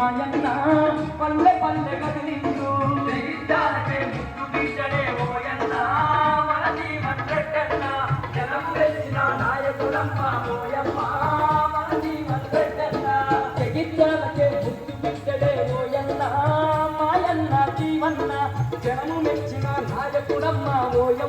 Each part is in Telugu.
మాయన్న పల్లె పల్లె కదిలిండు జగిత్యాలకే ముద్దు బిడ్డడే ఓయన్న మన జీవన్ రెడ్డన్న జనము తెచ్చిన నాయకులమ్మ ఓయమ్మ మన జీవన్ రెడ్డన్న జగిత్యాలకే ముద్దు బిడ్డడే ఓయన్న మాయన్న జీవన్న జనము మెచ్చిన నాయకులమ్మ ఓయమ్మ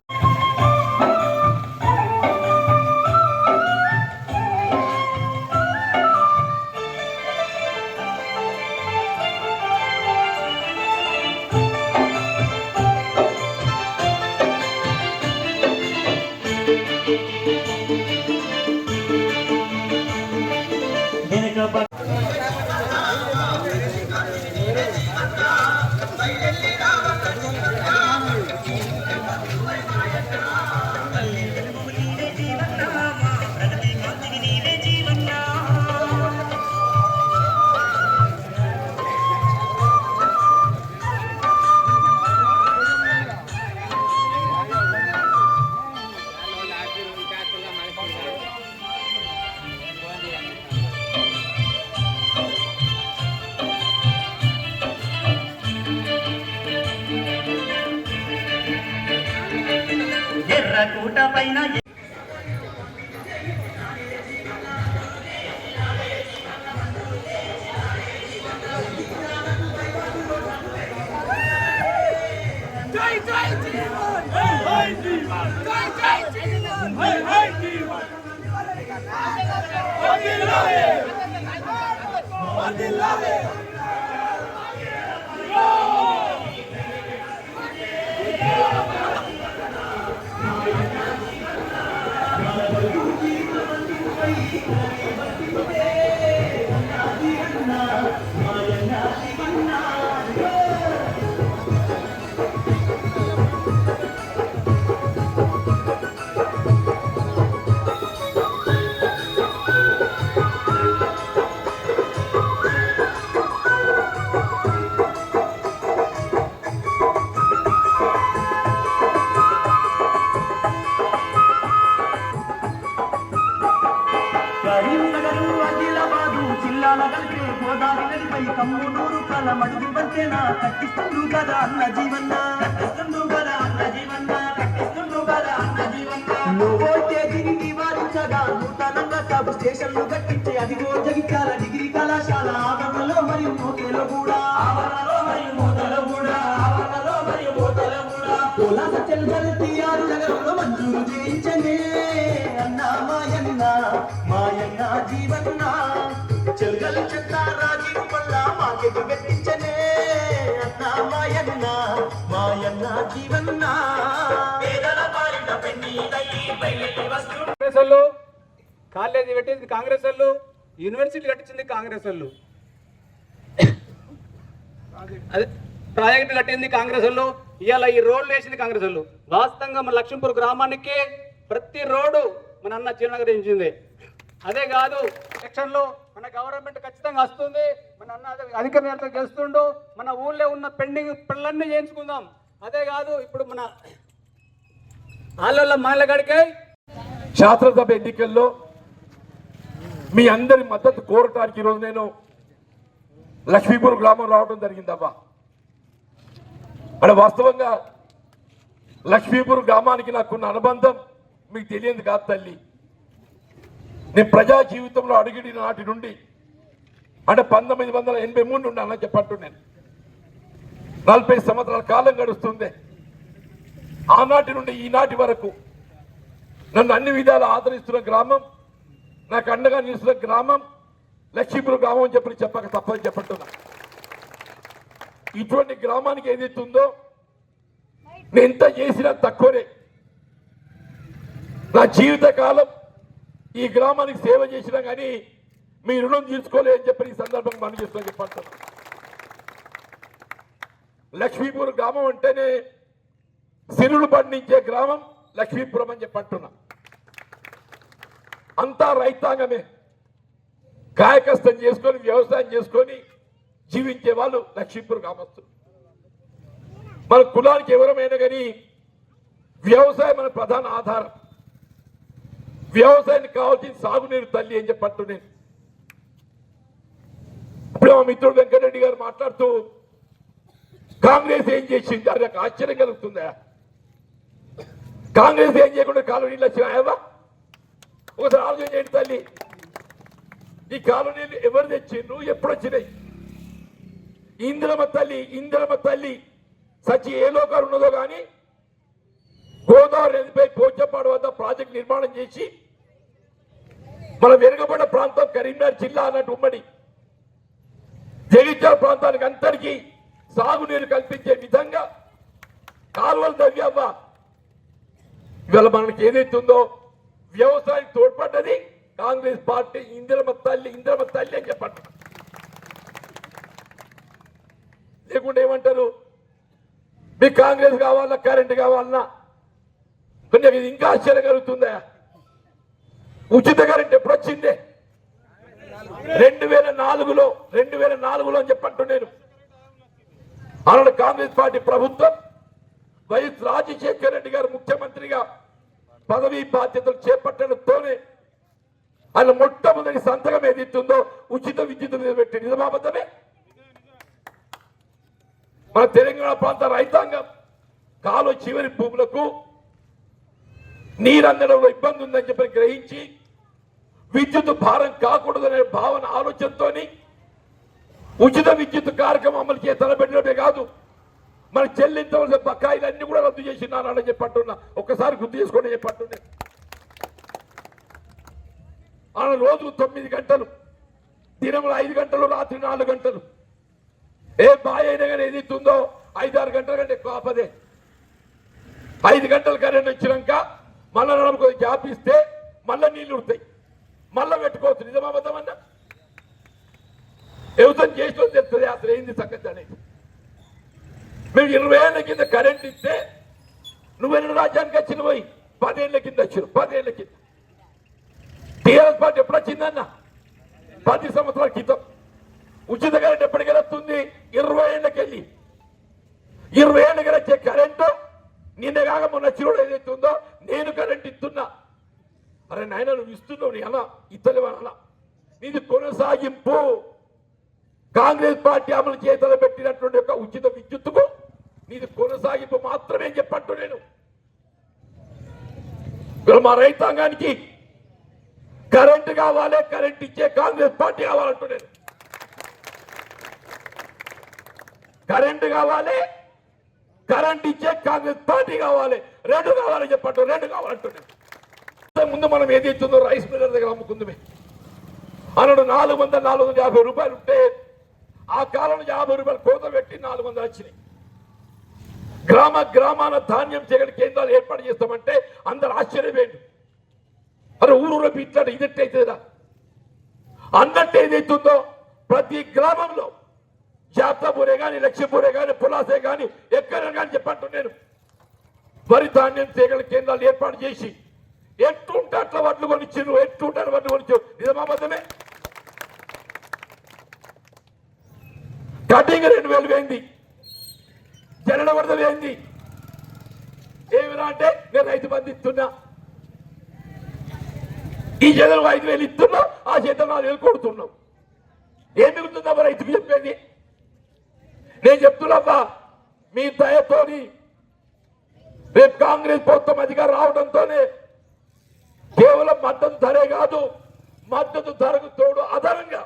కూట పైన జిల్లాల కలిపే గోదావరి నదిపై కమ్మునూరు కల మడుగు పంచేనా కట్టిస్తుండు కదా అన్న జీవన్న కట్టిస్తుండు కదా అన్న జీవన్న కట్టిస్తుండు కదా అన్న జీవన్న నువ్వోటే దిగి నివారించగా నూతనంగా సబ్ స్టేషన్లు కట్టించే అదిగో జగిత్యాల డిగ్రీ కళాశాల ఆవరణలో మరియు మోతేలో కూడా ఆవరణలో మరియు మోతలో కూడా ఆవరణలో మరియు మోతలో కూడా పోలాస చెల్లి 6 నగరంలో మంజూరు చేయించనే అన్న మాయన్న మాయన్న జీవన్న చెల్గల చెత్త రాజీవ్ మల్ల మాకెదు పెట్టించనే అన్న మాయన్న మాయన్న జీవన్న పేదల పాలిట పెన్నీదై బయలుకి వస్తు కాంగ్రెస్ వాళ్ళు కాలేజీ పెట్టింది కాంగ్రెస్ వాళ్ళు యూనివర్సిటీ కట్టించింది కాంగ్రెస్ వాళ్ళు అదే ప్రాజెక్టు కట్టింది కాంగ్రెస్ వాళ్ళు ఇవాళ ఈ రోడ్లు వేసింది కాంగ్రెస్ వాళ్ళు వాస్తవంగా మన లక్ష్మీపూర్ గ్రామానికి ప్రతి రోడ్డు మన అన్న చిరునగర్ ఇచ్చింది అదే కాదు సెక్షన్లో మన గవర్నమెంట్ ఖచ్చితంగా వస్తుంది మన అన్న అధికారులతో చేస్తుండు మన ఊళ్ళో ఉన్న పెండింగ్ పనులన్నీ చేయించుకుందాం అదే కాదు ఇప్పుడు మన ఆళ్ళ మాలగడికి శాసనసభ ఎన్నికల్లో మీ అందరి మద్దతు కోరటానికి ఈరోజు నేను లక్ష్మీపూర్ గ్రామం రావడం జరిగిందమ్మా అంటే వాస్తవంగా లక్ష్మీపూర్ గ్రామానికి నాకున్న అనుబంధం మీకు తెలియదు కాదు తల్లి నేను ప్రజా జీవితంలో అడిగిన నాటి నుండి అంటే 1983 నుండి అన్న చెప్పట్టు నేను 40 సంవత్సరాల కాలం గడుస్తుంది ఆనాటి నుండి ఈనాటి వరకు నన్ను అన్ని విధాలు ఆదరిస్తున్న గ్రామం నాకు అండగా నిలుస్తున్న గ్రామం లక్ష్మీపూర్ గ్రామం అని చెప్పక తప్పని చెప్పట్టున్నా ఇటువంటి గ్రామానికి ఏదైతే ఉందో నేను ఎంత చేసినా తక్కువనే నా జీవిత కాలం ఈ గ్రామానికి సేవ చేసినా కానీ మీ రుణం తీర్చుకోలే అని చెప్పి ఈ సందర్భంగా మనం చేస్తున్నా చెప్పంటున్నా లక్ష్మీపూర్ గ్రామం అంటేనే సిరులు పండించే గ్రామం లక్ష్మీపురం అని చెప్పంటున్నా అంతా రైతాంగమే కాయకష్టం చేసుకొని వ్యవసాయం చేసుకొని జీవించే వాళ్ళు లక్ష్మీపూర్ గ్రామస్తులు మన కులానికి ఎవరమైనా కానీ వ్యవసాయం మన ప్రధాన ఆధారం వ్యవసాయానికి కావాల్సిన సాగునీరు తల్లి అని చెప్పట్టు నేను ఇప్పుడు మా మిత్రుడు వెంకటరెడ్డి గారు మాట్లాడుతూ కాంగ్రెస్ ఏం చేసింది అది నాకు ఆశ్చర్యం కలుగుతుందా? కాంగ్రెస్ ఏం చేయకుండా కాలనీలు వచ్చినాయవా? ఒకసారి ఆలోచన చేయండి తల్లి. ఈ కాలనీలు ఎవరు తెచ్చిండ్రు, ఎప్పుడు వచ్చినాయి? ఇందిరమ్మ తల్లి సచి ఏ లోకాలు ఉన్నదో కానీ గోదావరి నదిపై పోచంపాడు వద్ద ప్రాజెక్ట్ నిర్మాణం చేసి మన వెనుకబడిన ప్రాంతం కరీంనగర్ జిల్లా అన్నట్టు ఉమ్మడి జగిత్యాల ప్రాంతానికి అందరికీ సాగునీరు కల్పించే విధంగా కాలువలు తవ్వావా? ఇవాళ మనకి ఏదైతుందో వ్యవసాయం తోడ్పడ్డది కాంగ్రెస్ పార్టీ. ఇందిరమ్మ తల్లి అని చెప్పండి. లేకుంటే ఏమంటారు, మీకు కాంగ్రెస్ కావాలన్నా కరెంట్ కావాలన్నా కొంచెం ఇది ఇంకా ఆశ్చర్యం కలుగుతుందా? ఉచిత కరెంట్ ఎప్పుడు వచ్చిందే? 2004లో అని చెప్పంటూ నేను ఆనాడు కాంగ్రెస్ పార్టీ ప్రభుత్వం వైఎస్ రాజశేఖర రెడ్డి గారు ముఖ్యమంత్రిగా పదవీ బాధ్యతలు చేపట్టడంతోనే ఆయన మొట్టమొదటి సంతకం ఏదైతుందో ఉచిత విద్యుత్ మీద పెట్టి నిజమాబద్ధమే. మన తెలంగాణ ప్రాంత రైతాంగం కాలువ చివరి భూములకు నీరు అందడంలో ఇబ్బంది ఉందని చెప్పి గ్రహించి విద్యుత్ భారం కాకూడదనే భావన ఆలోచనతో ఉచిత విద్యుత్ కార్యక్రమం అమలు చేసి తలపెట్టడమే కాదు, మన చెల్లించవలసిన బకాయిలన్నీ కూడా రద్దు చేసినారని చెప్పంటున్నా. ఒక్కసారి గుర్తు చేసుకోండి చెప్పంటున్నా. ఆయన రోజుకు 9 గంటలు, దినంలో 5 గంటలు, రాత్రి 4 గంటలు. ఏ బాయ్ అయినా కానీ ఏదైతుందో 5-6 గంటల కంటే ఎక్కువ ఆపదే. 5 గంటలు కరెంట్ వచ్చినాక మళ్ళా నడమ గ్యాప్ ఇస్తే మళ్ళా నీళ్లు ఉడతాయి, మళ్ళా పెట్టుకోవచ్చు. నిజమాబద్ధమన్నా వ్యవసాయం చేసిన చెప్తుంది అసలు ఏంది సంగతి అనేది. మేము 20 ఏళ్ల కింద కరెంట్ ఇస్తే నువ్వెన్న రాజ్యానికి వచ్చిన పోయి 10 ఏళ్ల కింద వచ్చారు. 10 ఏళ్ల కింద టీఆర్ఎస్ పార్టీ ఎప్పుడు వచ్చిందన్న? 10 సంవత్సరాల క్రితం. ఉచిత కరెంట్ ఎప్పటికి వస్తుంది? 20 ఏళ్ళకెళ్ళి. 20 ఏళ్ళకి వచ్చే కరెంటు నిన్న కాక మొన్న చిరుడు ఏదైతే ఉందో నేను కరెంట్ ఇస్తున్నా. అరే నాయన నువ్వు ఇస్తున్నావు, నీ అలా ఇస్తలేవని అలా నీది కొనసాగింపు. కాంగ్రెస్ పార్టీ అమలు చేతలు పెట్టినటువంటి యొక్క ఉచిత విద్యుత్తుకు నీది కొనసాగింపు మాత్రమే చెప్పట్టు నేను. మా రైతాంగానికి కరెంటు కావాలి, కరెంట్ ఇచ్చే కాంగ్రెస్ పార్టీ కావాలంటూ నేను. కరెంటు కావాలి, కరెంట్ ఇచ్చే కాంగ్రెస్ పార్టీ కావాలి, 2 కావాలని చెప్పట్టు, 2 కావాలంటూ నేను. ముందు మనం ఏది ఇస్తుందో రైస్ మిల్లర్ దగ్గర అమ్ముకుందామే అన్నాడు. 450 రూపాయలు ఉంటే ఆ కాలంలో 50 రూపాయలు కోత పెట్టి 400 వచ్చినాయి. గ్రామాన ధాన్యం సేకరణ కేంద్రాలు ఏర్పాటు చేస్తామంటే అందరు ఆశ్చర్యపోయింది. అరే ఊరూలో ఇట్లాంటి ఇదట్టయితేదా అన్నట్టు ఏదైతుందో ప్రతి గ్రామంలో జాప్తాపూరే కానీ, లక్ష్మీపూరే కానీ, పులాసే కానీ, ఎక్కడ కానీ చెప్పంటూ నేను వరి ధాన్యం సేకరణ కేంద్రాలు ఏర్పాటు చేసి ఎట్టుంటే అట్లా వడ్లు కొనిచ్చారు, ఎట్టుంటే వడ్లు కొనిచ్చారు. నిజమాబద్ధమే. కటింగ్ 2000 వేయింది, జనన వరద వేయింది. ఏమిరా అంటే నేను రైతు బంధు ఇస్తున్నా, ఈ చేతులకు 5000 ఇస్తున్నావు, ఆ చేతులు 4000 కొడుతున్నావు. ఏం మిగులుతుందా రైతుకు చెప్పేది? నేను చెప్తున్నా మీ దయతోని రేపు కాంగ్రెస్ ప్రభుత్వం అధికారం రావడంతోనే కేవలం మద్దతు ధరే కాదు, మద్దతు ధరకు తోడు అదనంగా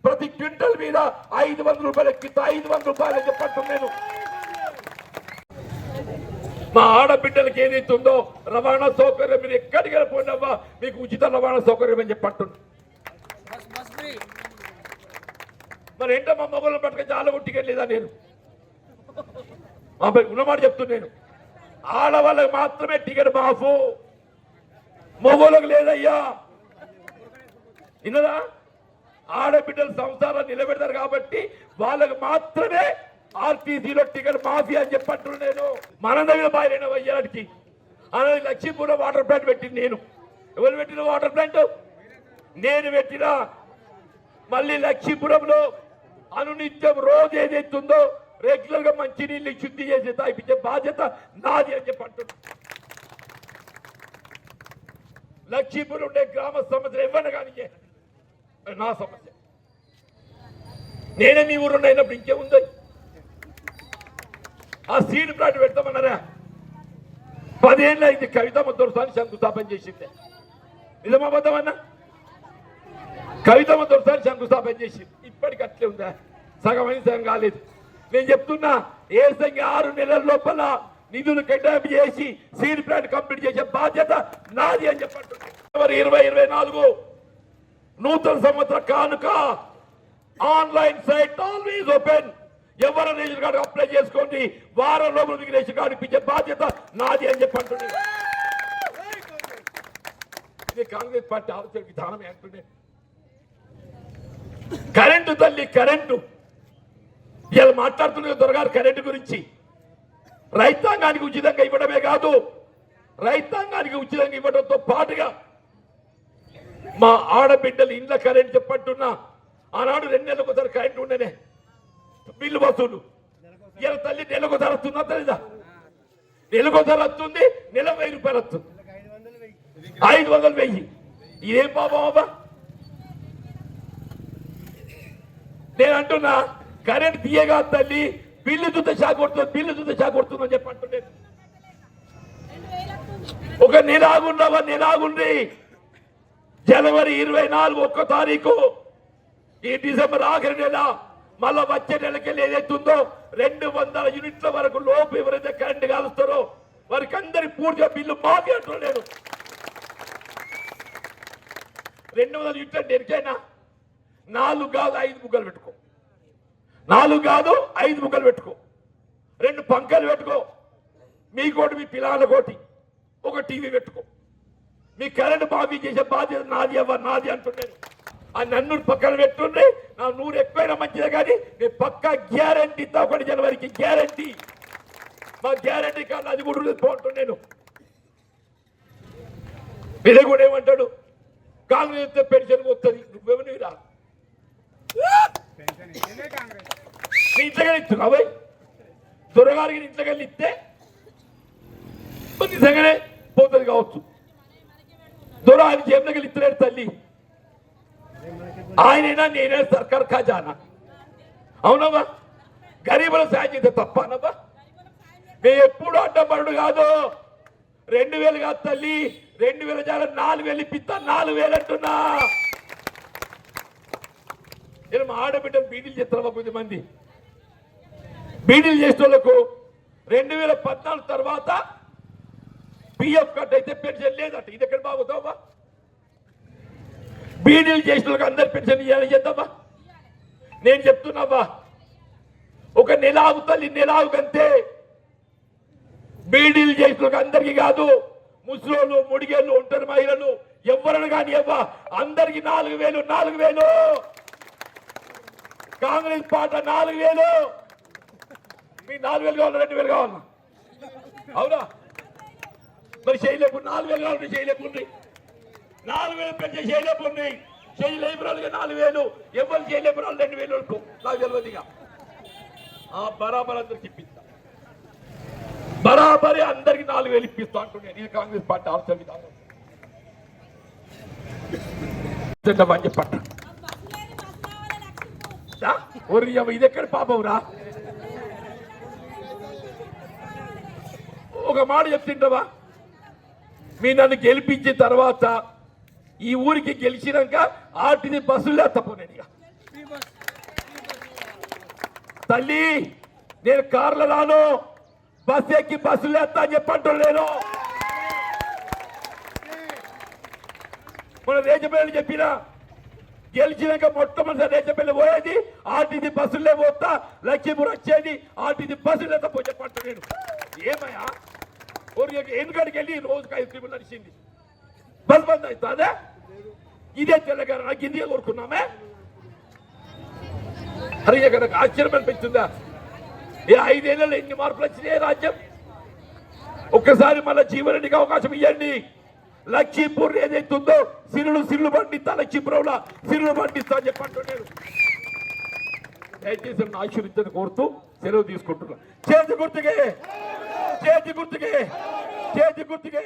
ప్రతి క్వింటల్ మీద 500 రూపాయలు ఎక్కితే 500 రూపాయలు చెప్పట్టు నేను. మా ఆడబిడ్డలకు ఏదైతుందో రవాణా సౌకర్యం మీరు ఎక్కడికి వెళ్ళిపోయినవ్వా మీకు ఉచిత రవాణా సౌకర్యం అని చెప్పట్టు. మరి ఏంటో మా మొగలను పట్టుకొని చాలా కొట్టికెళ్ళలేదా నేను? ఉన్నమాట చెప్తున్నాను, ఆడవాళ్ళకి మాత్రమే టికెట్ మాఫు, మొగోళ్ళకు లేదయ్యా. ఇన్నదా? ఆడబిడ్డలు సంసారాలు నిలబెడతారు కాబట్టి వాళ్ళకు మాత్రమే ఆర్టీసీలో టికెట్ మాఫీ అని చెప్పంటున్నాను నేను. మన దగ్గర బాగా అయ్యాడికి అలాగే లక్ష్మీపురం వాటర్ ప్లాంట్ పెట్టింది నేను. ఎవరు పెట్టిన వాటర్ ప్లాంట్? నేను పెట్టినా. మళ్ళీ లక్ష్మీపురంలో అనునిత్యం రోజు ఏదైతుందో రెగ్యులర్ గా మంచినీళ్ళు శుద్ధి చేసి తాగిపించే బాధ్యత నాది అని చెప్పంటున్నా. లక్ష్మీపురం ఉండే గ్రామ సమస్యలు ఇవ్వను కానీ నా సమస్య నేనే మీ ఊరు అయినప్పుడు ఇంకేముంది? ఆ సీడ్ ప్లాంట్ పెడతామన్నారా? 10 ఏళ్ళు అయింది కవితమ్మ దొరసాని శంకుస్థాపన చేసింది. నిజమా అబద్ధమన్నా? కవితమ్మ దొరసాని శంకుస్థాపన చేసింది. ఇప్పటికి అట్లే ఉందా? సగం అయింది, సగం కాలేదు. నేను చెప్తున్నా, ఏ సంఖ్య 6 నెలల లోపల నిధులు కేటాయింపు చేసి సీడ్ ప్లాంట్ కంప్లీట్ చేసే బాధ్యత నాది అని చెప్పంటున్నా. 2024 నూతన సంవత్సర కానుక ఆన్లైన్ సైట్ ఆల్వేస్ ఓపెన్. ఎవరు రేషన్ కార్డు అప్లై చేసుకోండి, వారం లోపల మీకు రేషన్ కార్డు ఇప్పించే బాధ్యత నాది అని చెప్పంటున్నా. ఇది కాంగ్రెస్ పార్టీ ఆలోచన విధానం అంటుండే. కరెంటు తల్లి కరెంటు ఇలా మాట్లాడుతున్న దొరగారు కరెంటు గురించి. రైతాంగానికి ఉచితంగా ఇవ్వడమే కాదు, రైతాంగానికి ఉచితంగా ఇవ్వడంతో పాటుగా మా ఆడబిడ్డలు ఇండ్ల కరెంట్ చెప్పంటున్నా. ఆనాడు 2 నెలలకు ఒకసారి కరెంట్ ఉండేనే బిల్లు వసూలు. ఇలా తల్లి నెలకు ధర వస్తుందా తెలీదా? నెలకు ధర వస్తుంది, నెల 1000 రూపాయలు వస్తుంది, 500 1000. ఇదేం పాపం అబ్బా? నేను అంటున్నా, కరెంట్ తీయగా తల్లి బిల్లు చూస్తే షాక్ కొడుతుంది, బిల్లు చూస్తే షాక్ కొడుతుందని చెప్పంటున్నాను. ఒక నెల ఆగుండవా? నెల ఆగుండి జనవరి 24 1వ తారీఖు, ఈ డిసెంబర్ ఆఖరి నెల, మళ్ళా వచ్చే నెలకెళ్ళి ఏదైతుందో 200 యూనిట్ల వరకు లోపు ఎవరైతే కరెంట్ కాలుస్తారో వారికి అందరి పూర్తిగా బిల్లు మాఫీ అంటున్నాను. 200 యూనిట్లు అంటే ఎరికైనా 4 కాదు 5 బుగ్గలు పెట్టుకో, 4 కాదు 5 బుగ్గలు పెట్టుకో, 2 పంకలు పెట్టుకో, మీకోటి మీ పిల్లల కోటి ఒక టీవీ పెట్టుకో. మీ కరెంట్ మాఫీ చేసే బాధ్యత నాది, ఎవరు నాది అంటున్నాను. ఆ నన్ను పక్కన పెట్టుండే, నా 100 ఎక్కువైనా మంచిదే, కానీ నేను పక్కా గ్యారంటీ ఇస్తా. 1 జనవరికి గ్యారంటీ, మా గ్యారంటీ కాదు, అది కూడా పోంటున్నాను. ఇది కూడా ఏమంటాడు, కాంగ్రెస్ పెన్షన్ వస్తుంది, నువ్వెవరు రా నీ ఇంట్లోకి ఇస్తున్నావు. దొరగారికి ఇంట్లోకి వెళ్ళి ఇస్తే నిజంగానే పోతుంది కావచ్చు. దొర ఆయన జేబులోకి వెళ్ళి ఇస్తలేడు తల్లి. ఆయనైనా నేనే సర్కార్ ఖజానా. అవునమ్మా? గరీబుల సాయం చేస్తే తప్ప అన్నమ్మా? మేము ఎప్పుడు అడ్డపడు కాదు. 2000 కాదు తల్లి, 2000 చాలా 4000 ఇప్పిస్తా. 4000 అంటున్నా. నేను మా ఆడబిడ్డలు బీడీలు చేస్తున్నా. కొద్దిమంది బీడీలు చేసే వాళ్ళకు 2014 తర్వాత పిఎఫ్ కట్ అయితే పెన్షన్ లేదట. ఇది ఎక్కడ బాగుతావా? బీడీలు చేసిన వాళ్ళకి అందరు పెన్షన్ ఇవ్వాలని చేద్దామా? నేను చెప్తున్నావా, ఒక నెల ఆగుతుంది, నెల ఆగుకంతే. బీడీలు చేసిన వాళ్ళకి అందరికీ కాదు, ముసలోళ్ళు, ముడిగేళ్ళు, ఒంటరి మహిళలు ఎవరని కానీ ఇవ్వ, అందరికి 4000. 4000 కాంగ్రెస్ పార్టీ 4000. మీ 4000 కావాలి, 2000 కావాలన్నా? అవునా? మరి చేయలేకుండా 4000 కావాలి, చేయలేకుండా 4000 పెన్షన్ చేయలేకుండా చేయలేపురాలుగా 4000, ఎవరు చేయలేపురాలు 2000 వరకు నాకు తెలియదుగా. బరాబర్ అందరికి ఇప్పిస్తా, బరాబరి అందరికి 4000 ఇప్పిస్తా అంటున్నాను. ఇది కాంగ్రెస్ పార్టీ ఆలోచన విధానం. చెప్పంట ఇది ఎక్కడ పాపం రా? ఒక మాట చెప్తుంటావా, మీ నన్ను గెలిపించిన తర్వాత ఈ ఊరికి గెలిచినాక ఆర్టీసీ బస్సులే తప్పనేది. తల్లి నేను కార్లో రాను, బస్ ఎక్కి బస్సులు వేస్తా అని చెప్పంటున్నాను. మన రేచపల్లి చెప్పిన గెలిచినాక మొట్టమొదటి రేచపల్లి పోయేది ఆర్టీసీ బస్సులే పోతా, లక్ష్మీపురం వచ్చేది ఆర్టీసీ బస్సులే తప్ప చెప్పంటున్నాను. ఏమయ్యా ఎందుకంటే వెళ్ళి రోజుకి 5 కిలోమీటర్లు నడిచింది, బస్ బంద్ అవుతుందా? ఇదే తెల్లగారు నాకు ఇండియా కోరుకున్నామే. అరే ఇక్కడ ఆశ్చర్యం అనిపిస్తుందా? ఏ 5 ఏళ్లలో ఎన్ని మార్పులు వచ్చినాయి రాజ్యం? ఒక్కసారి మళ్ళీ జీవరెడ్డికి అవకాశం ఇవ్వండి. లక్ష్మీపూర్ ఏదైతుందో సిరులు పండిస్తా, లక్ష్మీపురంలో సిరులు పండిస్తా అని చెప్పంటున్నాను. దయచేసి ఆశీర్వదించని కోరుతూ సెలవు తీసుకుంటున్నా. చేతి గుర్తుకే, చేతి గుర్తుకే, చేతి గుర్తుకే.